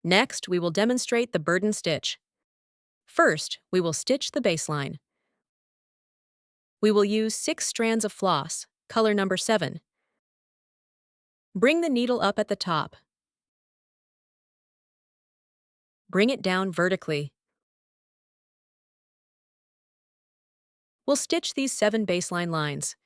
Next, we will demonstrate the burden stitch. First, we will stitch the baseline. We will use 6 strands of floss, color number 7. Bring the needle up at the top. Bring it down vertically. We'll stitch these 7 baseline lines.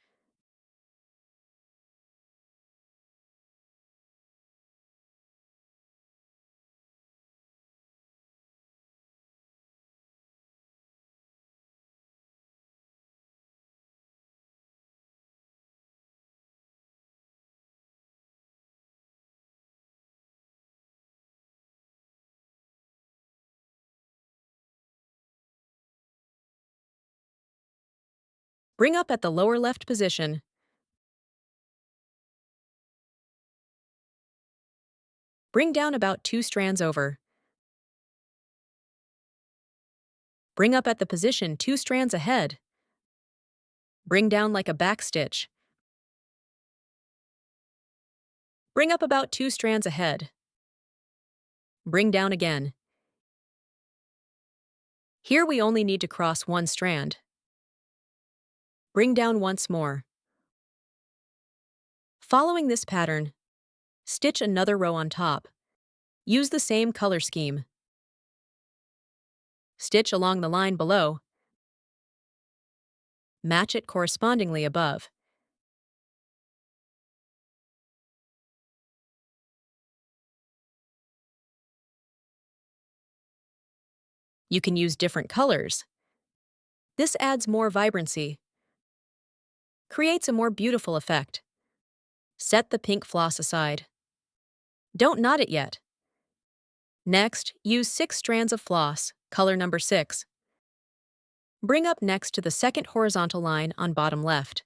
Bring up at the lower left position. Bring down about 2 strands over. Bring up at the position 2 strands ahead. Bring down like a back stitch. Bring up about 2 strands ahead. Bring down again. Here we only need to cross 1 strand. Bring down once more. Following this pattern, stitch another row on top. Use the same color scheme. Stitch along the line below. Match it correspondingly above. You can use different colors. This adds more vibrancy. Creates a more beautiful effect. Set the pink floss aside. Don't knot it yet. Next, use 6 strands of floss, color number 6. Bring up next to the second horizontal line on bottom left.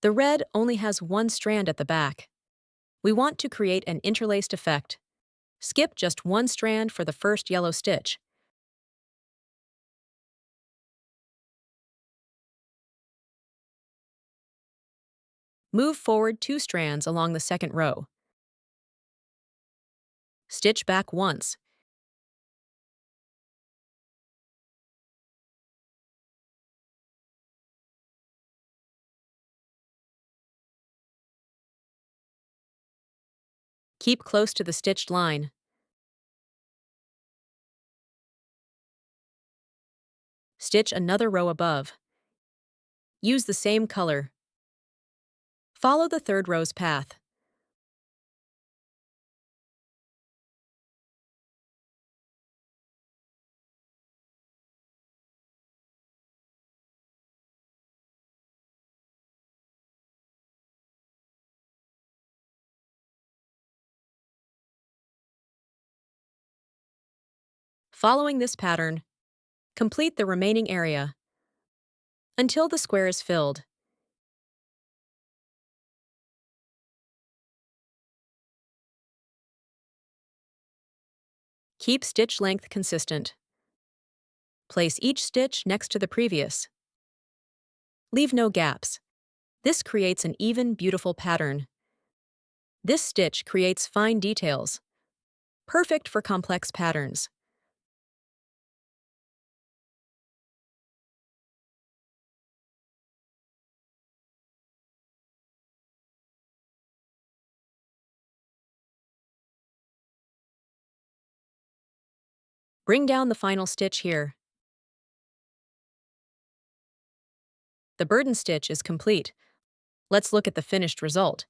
The red only has 1 strand at the back. We want to create an interlaced effect. Skip just 1 strand for the first yellow stitch. Move forward 2 strands along the second row. Stitch back once. Keep close to the stitched line. Stitch another row above. Use the same color. Follow the third row's path. Following this pattern, complete the remaining area until the square is filled. Keep stitch length consistent. Place each stitch next to the previous. Leave no gaps. This creates an even, beautiful pattern. This stitch creates fine details. Perfect for complex patterns. Bring down the final stitch here. The burden stitch is complete. Let's look at the finished result.